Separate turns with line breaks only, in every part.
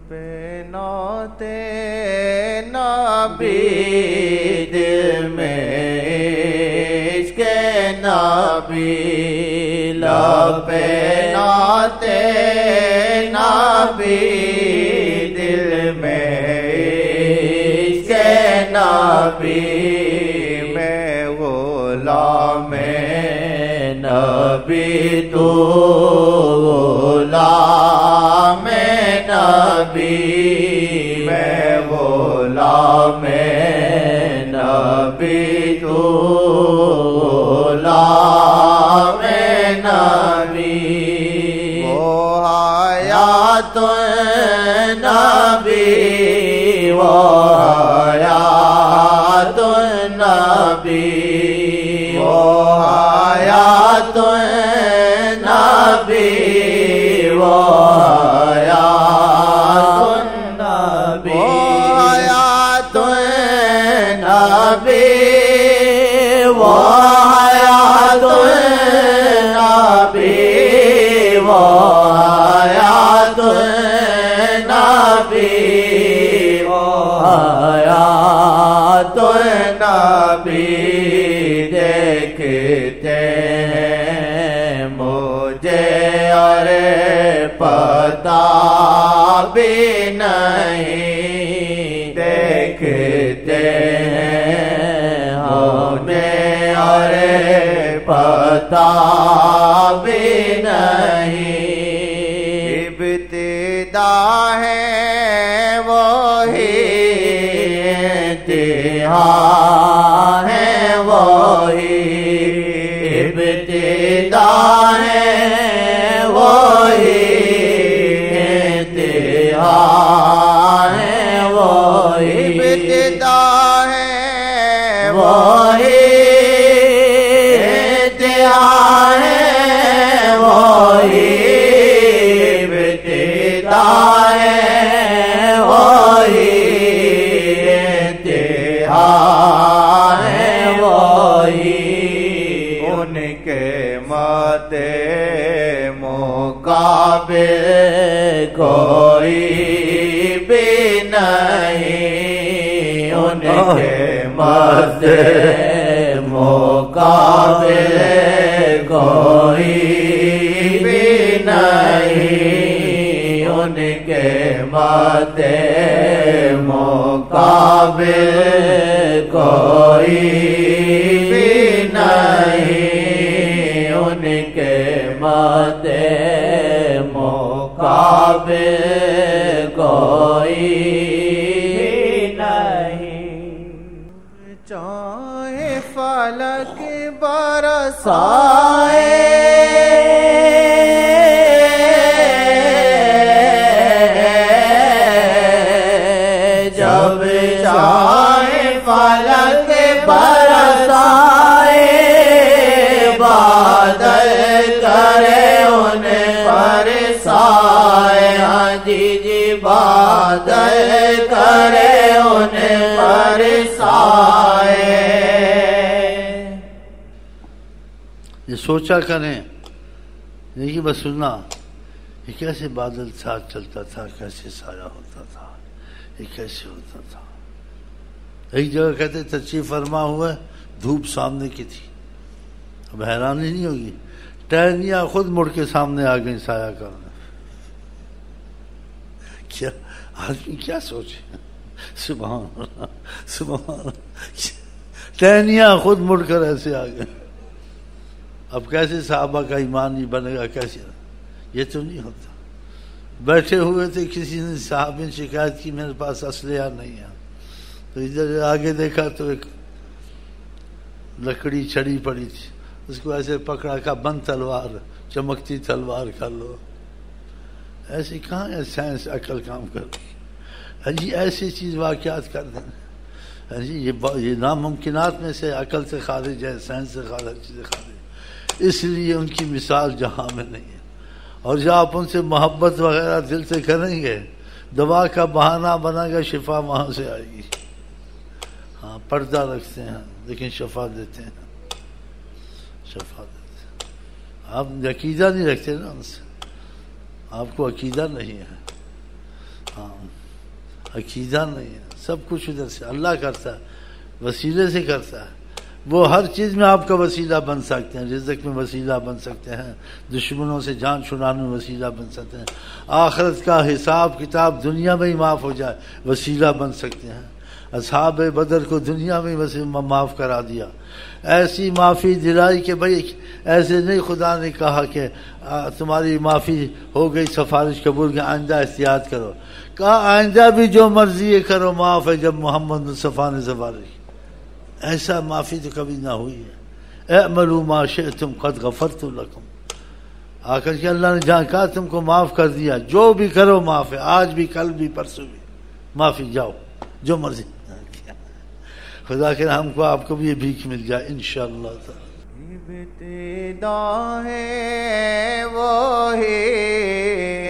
پہ نعت نبی دل میں عشق نبی لب پہ نعت نبی دل میں عشق نبی میں غلام نبی تو غلام نبی میں غلام نبی تو غلام نبی وہ حیات نبی وہ حیات نبی وہ حیات نبی وہ دیکھتے ہیں مجھے اور پتا بھی نہیں دیکھتے ہیں ہمیں اور پتا بھی نہیں ابتدا ہے وہی انتہا ہے وہی ابتدا ہے وہی انتہا ہے وہی ابتدا ہے وہی انتہا ہے وہی ابتدا ہے وہی انتہا ہے وہی ان کے مد مقابل کوئی بھی نہیں ان کے مد مقابل کوئی بھی نہیں ان کے مد مقابل کوئی بھی نہیں ان کے مد مقابل کوئی نہیں چاہے فلک برسائے جب چاہے فلک برسائے بادل کرے انہیں برسائے ہاں جی جی بادل کرے انہیں برسائے
یہ سوچا کریں نہیں بس سننا یہ کیسے بادل ساتھ چلتا تھا کیسے سایہ ہوتا تھا یہ کیسے ہوتا تھا ایک جگہ کہتے تشریف فرما ہوا دھوپ سامنے کی تھی اب حیرانی نہیں ہوگی ٹہنیاں خود مڑ کے سامنے آ گئی سایہ کرنے کیا آدمی کیا سوچے سبحان اللہ سبحان اللہ ٹہنیاں خود مڑ کر ایسے آ گئے اب کیسے صحابہ کا ایمان نہیں بنے گا کیسے یہ تو نہیں ہوتا بیٹھے ہوئے تھے کسی نے صحابی نے شکایت کی میرے پاس اسلحہ نہیں ہے تو ادھر آگے دیکھا تو ایک لکڑی چھڑی پڑی تھی اس کو ایسے پکڑا کا بند تلوار چمکتی تلوار کر لو ایسی کہاں ہے سائنس عقل کام کر رہی جی ایسی چیز واقعات کر دیں جی یہ ناممکنات میں سے عقل سے خارج ہے سائنس سے خارج چیزیں خارج اس لیے ان کی مثال جہاں میں نہیں ہے اور جب آپ ان سے محبت وغیرہ دل سے کریں گے دوا کا بہانہ بنا گا شفا وہاں سے آئے گی ہاں پردہ رکھتے ہیں لیکن شفا دیتے ہیں شفا دیتے ہیں آپ عقیدہ نہیں رکھتے نا ان سے آپ کو عقیدہ نہیں ہے ہاں عقیدہ نہیں ہے، سب کچھ ادھر سے اللہ کرتا ہے، وسیلے سے کرتا ہے۔ وہ ہر چیز میں آپ کا وسیلہ بن سکتے ہیں، رزق میں وسیلہ بن سکتے ہیں، دشمنوں سے جان چھڑانے میں وسیلہ بن سکتے ہیں، آخرت کا حساب کتاب دنیا میں ہی معاف ہو جائے وسیلہ بن سکتے ہیں۔ اصحاب بدر کو دنیا میں معاف کرا دیا، ایسی معافی دلائی کہ بھائی ایسے نہیں، خدا نے کہا کہ تمہاری معافی ہو گئی، سفارش قبول کی، آئندہ احتیاط کرو، کہا آئندہ بھی جو مرضی ہے کرو، معاف ہے جب محمد مصطفیٰ نے سفارش، ایسا معافی تو کبھی نہ ہوئی ہے۔ اعملوا ما شئتم قد غفرت لکم، آ کر کے اللہ نے جہاں کہا تم کو معاف کر دیا، جو بھی کرو معاف ہے، آج بھی کل بھی پرسوں بھی معافی، جاؤ جو مرضی۔ خدا کے ہم کو آپ کو بھی یہ بھیک مل جائے انشاءاللہ تعالی۔
ابتدا ہے وہی،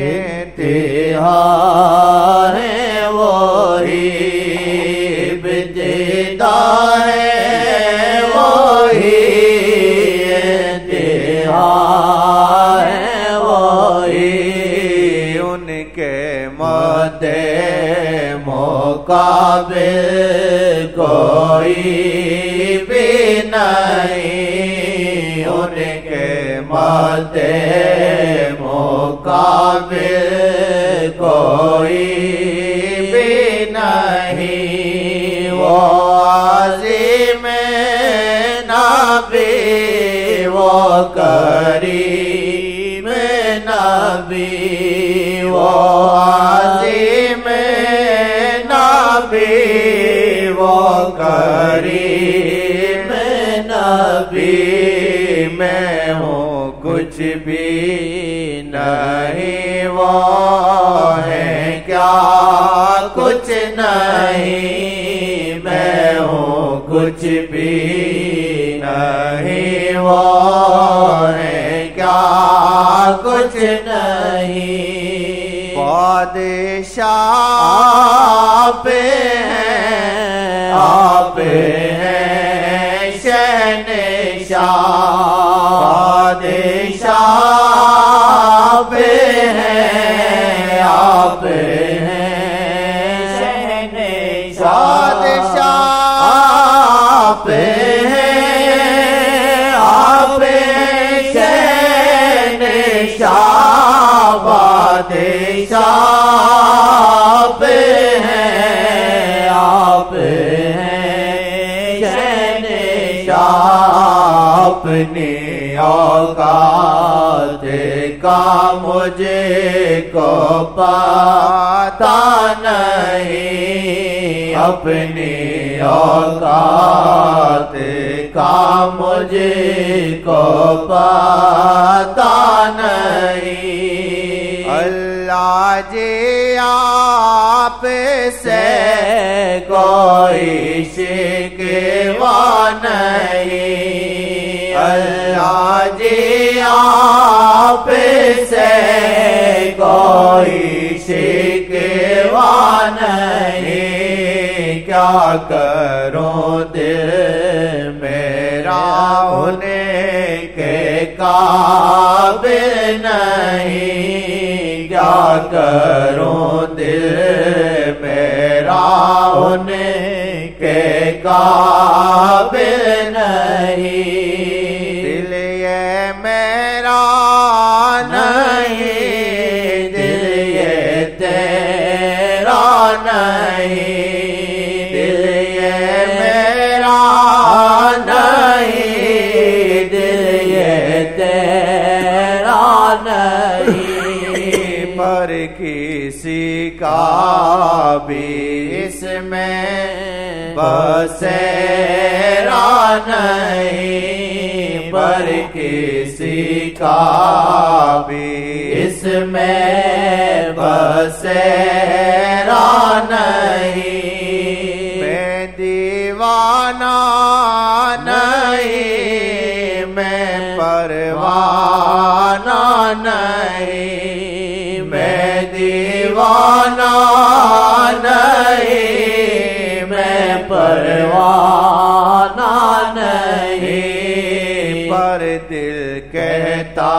انتہا ہے وہی، ابتدا ہے وہی، انتہا ہے وہی، ان کے مدے مقابل کوئی بھی نہیں، ان کے مدے مقابل کوئی بھی نہیں، وہ عظیم نبی، وہ کریم نبی، وہ عظیم نبی، وہ کریم نبی، میں ہوں کچھ بھی نہیں، وہ ہے کیا کچھ نہیں، میں ہوں کچھ بھی نہیں، وہ ہے کیا کچھ نہیں، بادشاہ آپ ہیں، آپ ہیں شہنشاہ، بادشاہ آپ ہیں، آپ ہیں شہنشاہ، بادشاہ آپ ہیں، آپ شہنشاہ، بادشاہ آپ ہیں، آپ ہیں شہنشاہ، اپنی اوقات کا مجھے کو پتا نہیں، اپنی اوقات کا مجھے کو پتا نہیں، اللہ جی آپ سے کوئی شکوہ نہیں، اللہ جی آپ سے کوئی شکوہ نہیں، کیا کروں دل میرا انہیں کے قابل نہیں، کیا کروں دل میرا انہیں کے قابل نہیں، دل یہ میرا نہیں، دل یہ تیرا نہیں، دل یہ میرا نہیں، دل یہ تیرا نہیں، پر کسی کا بھی اس میں بسیرا نہیں، پر کسی کا بھی اس میں بسیرا نہیں، میں دیوانہ نہیں، میں پروانہ نہیں، میں دیوانہ نہیں، میں پروانہ نہیں، پر دل کہتا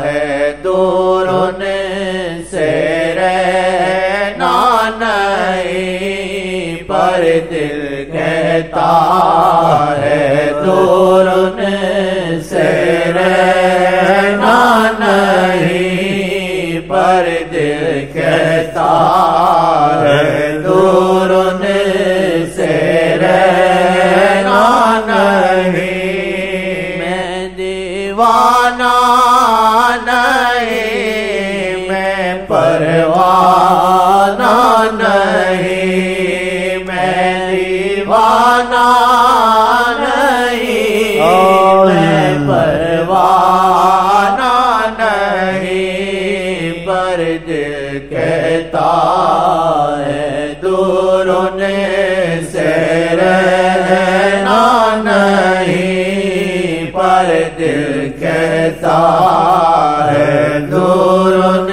ہے دور ان سے رہنا نہیں، دل کہتا ہے دور ان سے رہنا نہیں، پر دل کہتا ہے دور ان سے رہنا نہیں، میں دیوانہ نہیں، میں پروانہ نہیں، میں دیوانہ نہیں، میں پروانہ نہیں، پر دل کہتا ہے دور ان سے رہنا نہیں، پر دل کہتا ہے دور ان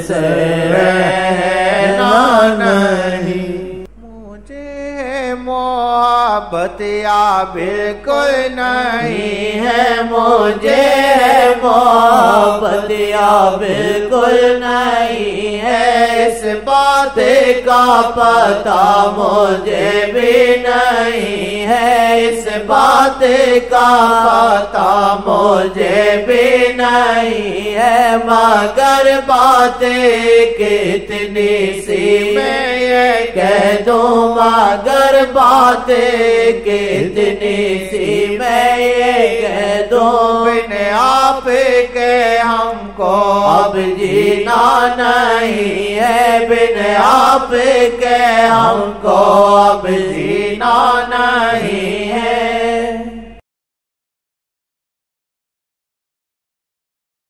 سے رہنا نہیں، مجھے محبت یا بالکل نہیں ہے، مجھے محبت یا بالکل نہیں ہے، اس بات کا پتہ مجھے بھی نہیں ہے، اس بات کا پتہ مجھے بھی نہیں ہے، مگر باتیں کتنی سی میں یہ کہہ دوں، مگر باتیں کتنی سی میں یہ کہہ دوں، بن آپ کے ہم کو اب جینا نہیں ہے، بن آپ کے ہم کو اب جینا نہیں